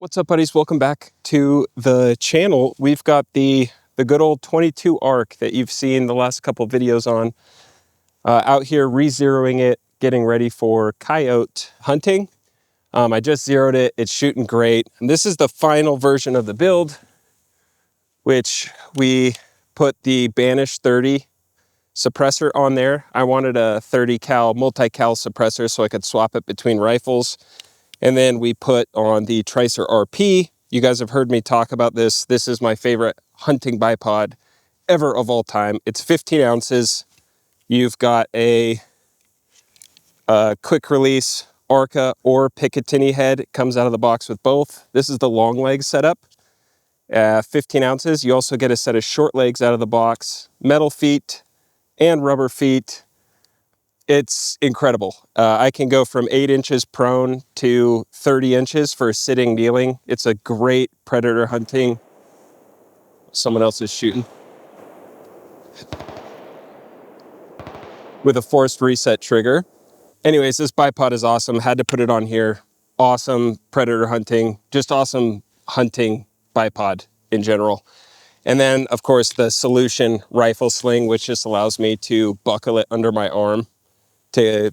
What's up, buddies? Welcome back to the channel. We've got the good old 22 arc that you've seen the last couple videos on. Out here re-zeroing it, getting ready for coyote hunting. I just zeroed it. It's shooting great. And this is the final version of the build, which we put the Banish 30 suppressor on there. I wanted a 30 cal multi-cal suppressor so I could swap it between rifles. And then we put on the Tricer RP. You guys have heard me talk about this. This is my favorite hunting bipod ever of all time. It's 15 ounces. You've got a quick release Arca or Picatinny head. It comes out of the box with both. This is the long leg setup. 15 ounces. You also get a set of short legs out of the box, metal feet and rubber feet. It's incredible. I can go from 8 inches prone to 30 inches for sitting, kneeling. It's a great predator hunting. Someone else is shooting. With a forced reset trigger. Anyways, this bipod is awesome. Had to put it on here. Awesome predator hunting. Just awesome hunting bipod in general. And then, of course, the Solution rifle sling, which just allows me to buckle it under my arm to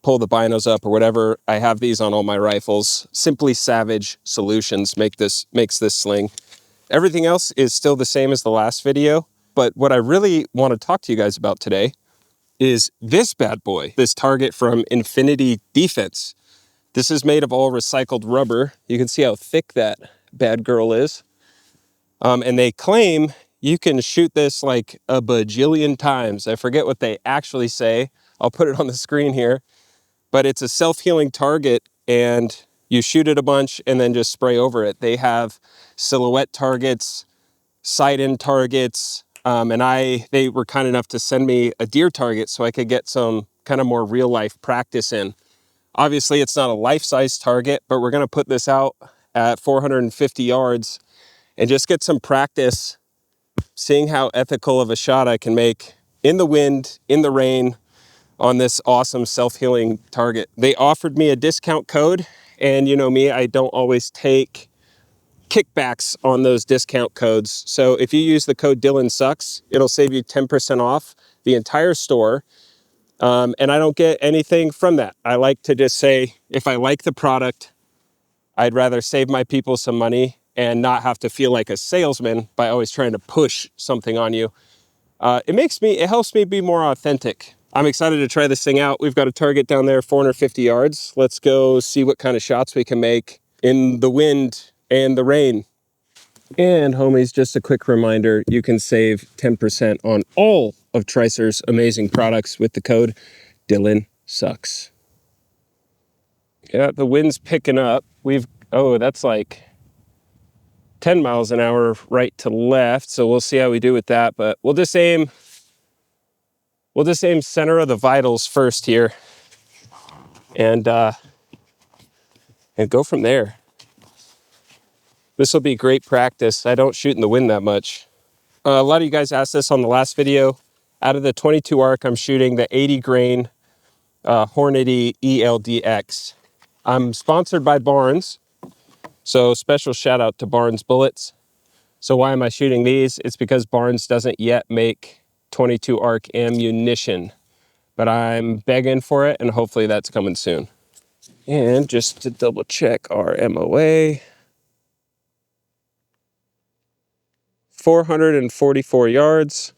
pull the binos up or whatever. I have these on all my rifles. Simply Savage Solutions makes this sling. Everything else is still the same as the last video, but what I really want to talk to you guys about today is this bad boy, this target from Infinity Defense. This is made of all recycled rubber. You can see how thick that bad girl is. And they claim you can shoot this like a bajillion times. I forget what they actually say. I'll put it on the screen here. But it's a self-healing target, and you shoot it a bunch and then just spray over it. They have silhouette targets, sight-in targets, and they were kind enough to send me a deer target so I could get some kind of more real-life practice in. Obviously, it's not a life-size target, but we're gonna put this out at 450 yards and just get some practice seeing how ethical of a shot I can make in the wind, in the rain, on this awesome self-healing target. They offered me a discount code, and you know me, I don't always take kickbacks on those discount codes. So if you use the code dillonsucks, it'll save you 10% off the entire store. And I don't get anything from that. I like to just say, if I like the product, I'd rather save my people some money and not have to feel like a salesman by always trying to push something on you. It helps me be more authentic. I'm excited to try this thing out. We've got a target down there, 450 yards. Let's go see what kind of shots we can make in the wind and the rain. And homies, just a quick reminder, you can save 10% on all of Tricer's amazing products with the code dillonsucks. Yeah, the wind's picking up. That's like 10 miles an hour right to left. So we'll see how we do with that, but we'll just aim center of the vitals first here and go from there. This will be great practice. I don't shoot in the wind that much. A lot of you guys asked this on the last video. Out of the 22 arc, I'm shooting the 80 grain Hornady ELDX. I'm sponsored by Barnes, so special shout out to Barnes Bullets. So why am I shooting these? It's because Barnes doesn't yet make 22 arc ammunition, but I'm begging for it, and hopefully that's coming soon. And just to double check our MOA, 444 yards.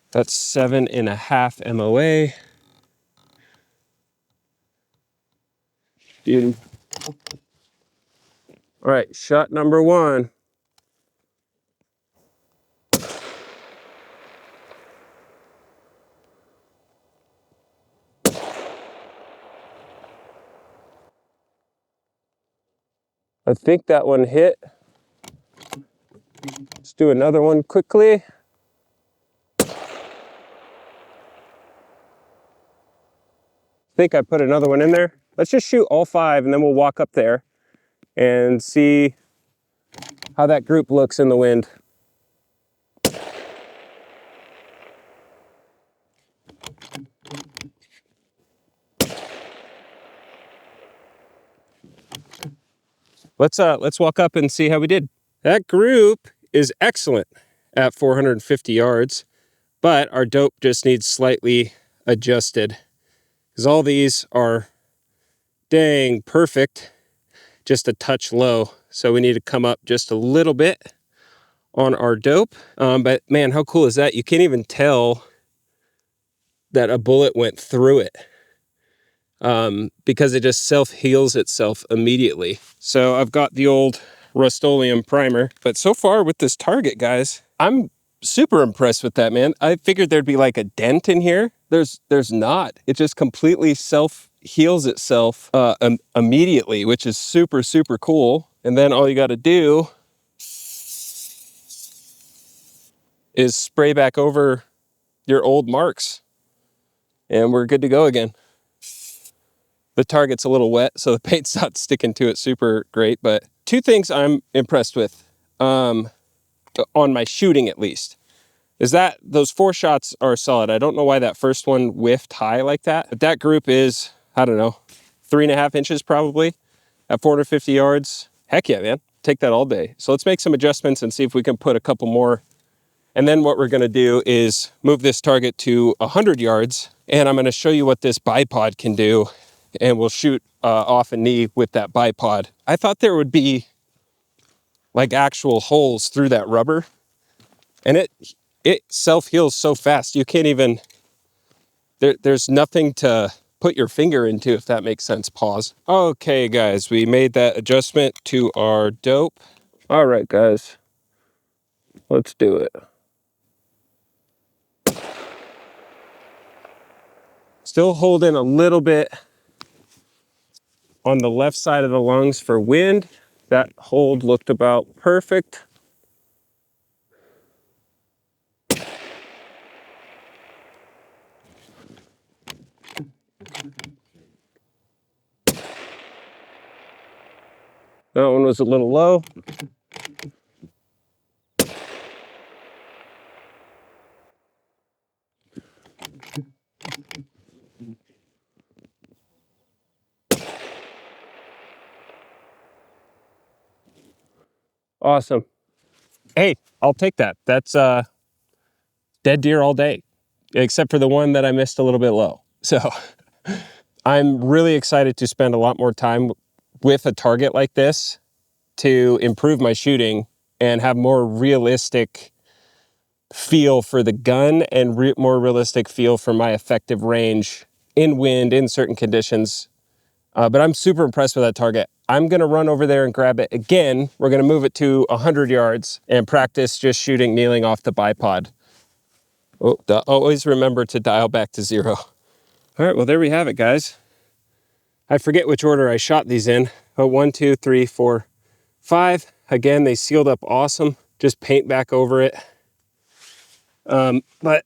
That's 7.5 MOA. Dude. All right, shot number one. I think that one hit. Let's do another one quickly. I think I put another one in there. Let's just shoot all 5 and then we'll walk up there and see how that group looks in the wind. let's walk up and see how we did. That group is excellent at 450 yards, but our dope just needs slightly adjusted because all these are dang perfect, just a touch low. So we need to come up just a little bit on our dope. But man, how cool is that? You can't even tell that a bullet went through it because it just self-heals itself immediately. So I've got the old Rust-Oleum primer, but so far with this target, guys, I'm super impressed with that, man. I figured there'd be like a dent in here. There's not. It just completely self-heals itself immediately, which is super, super cool. And then all you got to do is spray back over your old marks and we're good to go again. The target's a little wet, so the paint's not sticking to it super great, but two things I'm impressed with, on my shooting at least, is that those 4 shots are solid. I don't know why that first one whiffed high like that, but that group is, I don't know, 3.5 inches probably at 450 yards. Heck yeah, man, take that all day. So let's make some adjustments and see if we can put a couple more. And then what we're gonna do is move this target to 100 yards, and I'm gonna show you what this bipod can do, and we'll shoot off a knee with that bipod. I thought there would be like actual holes through that rubber, and it self-heals so fast. You can't even, there's nothing to put your finger into, if that makes sense. Pause. Okay, guys, we made that adjustment to our dope. All right, guys, let's do it. Still holding a little bit on the left side of the lungs for wind. That hold looked about perfect. That one was a little low. Awesome. Hey, I'll take that. That's dead deer all day, except for the one that I missed a little bit low. So I'm really excited to spend a lot more time with a target like this to improve my shooting and have more realistic feel for the gun and more realistic feel for my effective range in wind, in certain conditions. But I'm super impressed with that target. I'm gonna run over there and grab it again. We're gonna move it to 100 yards and practice just shooting kneeling off the bipod. Oh, always remember to dial back to 0. All right, well, there we have it, guys. I forget which order I shot these in. Oh, 1, 2, 3, 4, 5. Again, they sealed up awesome. Just paint back over it. But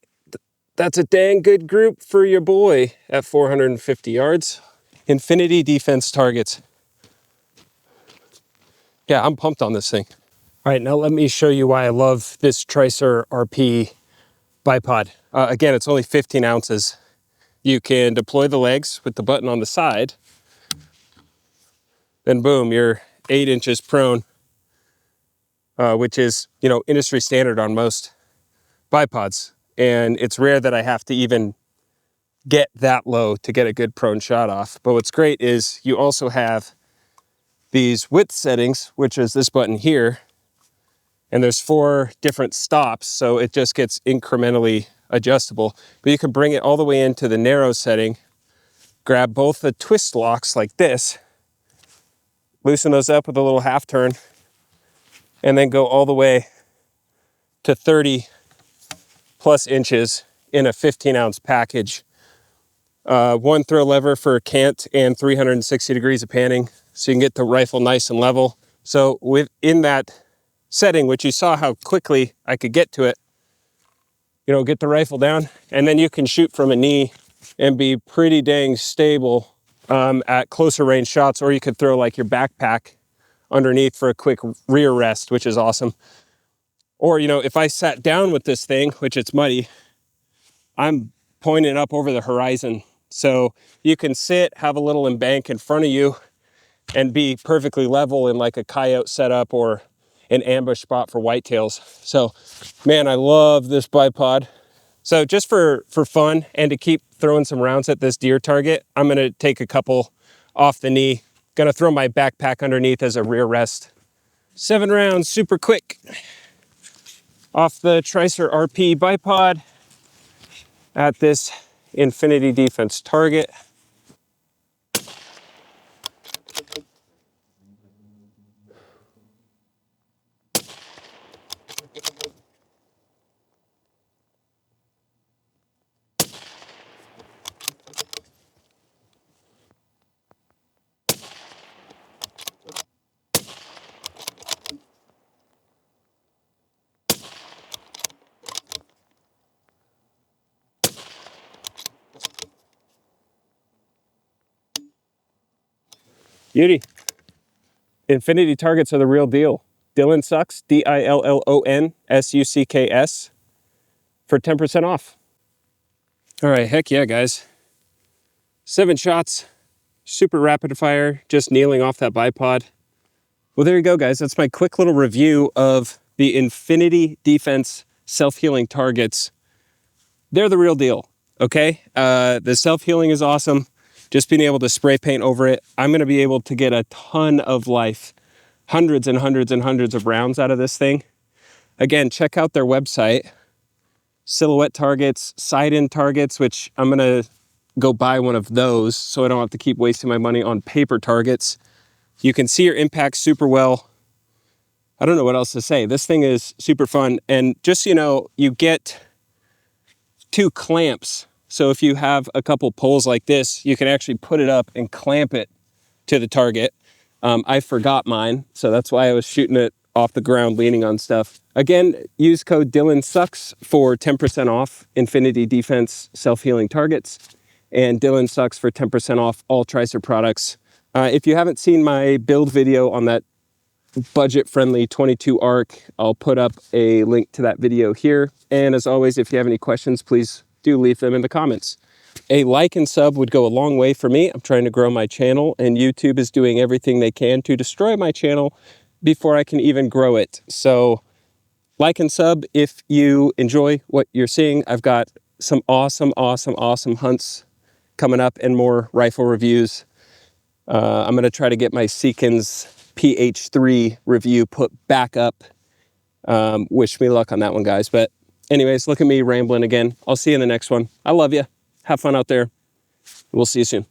that's a dang good group for your boy at 450 yards. Infinity defense targets. Yeah, I'm pumped on this thing. All right, now let me show you why I love this Tricer RP bipod. Again, it's only 15 ounces. You can deploy the legs with the button on the side. Then boom, you're 8 inches prone, which is, you know, industry standard on most bipods. And it's rare that I have to even get that low to get a good prone shot off. But what's great is you also have these width settings, which is this button here, and there's 4 different stops, so it just gets incrementally adjustable. But you can bring it all the way into the narrow setting, grab both the twist locks like this, loosen those up with a little half turn, and then go all the way to 30 plus inches in a 15-ounce package. 1 throw lever for cant and 360 degrees of panning, so you can get the rifle nice and level. So within that setting, which you saw how quickly I could get to it, you know, get the rifle down, and then you can shoot from a knee and be pretty dang stable at closer range shots, or you could throw like your backpack underneath for a quick rear rest, which is awesome. Or, you know, if I sat down with this thing, which it's muddy, I'm pointing up over the horizon. So you can sit, have a little embank in front of you, and be perfectly level in like a coyote setup or an ambush spot for whitetails. So, man, I love this bipod. So just for fun and to keep throwing some rounds at this deer target, I'm gonna take a couple off the knee. Gonna throw my backpack underneath as a rear rest. 7 rounds, super quick. Off the Tricer RP bipod at this Infinity Defense target. Beauty. Infinity targets are the real deal. Dillonsucks, DILLONSUCKS for 10% off. All right, heck yeah, guys. 7 shots, super rapid fire, just kneeling off that bipod. Well, there you go, guys. That's my quick little review of the Infinity Defense self-healing targets. They're the real deal, okay? The self-healing is awesome. Just being able to spray paint over it. I'm gonna be able to get a ton of life, hundreds and hundreds and hundreds of rounds out of this thing. Again, check out their website. Silhouette targets, side-in targets, which I'm gonna go buy one of those so I don't have to keep wasting my money on paper targets. You can see your impact super well. I don't know what else to say. This thing is super fun. And just so you know, you get 2 clamps. So if you have a couple poles like this, you can actually put it up and clamp it to the target. I forgot mine, so that's why I was shooting it off the ground, leaning on stuff. Again, use code dillonsucks for 10% off Infinity Defense self-healing targets, and dillonsucks for 10% off all Tricer products. If you haven't seen my build video on that budget-friendly 22 arc, I'll put up a link to that video here. And as always, if you have any questions, please do leave them in the comments. A like and sub would go a long way for me. I'm trying to grow my channel, and YouTube is doing everything they can to destroy my channel before I can even grow it. So like and sub if you enjoy what you're seeing. I've got some awesome hunts coming up and more rifle reviews. I'm going to try to get my Seekins PH3 review put back up. Wish me luck on that one, guys. But anyways, look at me rambling again. I'll see you in the next one. I love you. Have fun out there. We'll see you soon.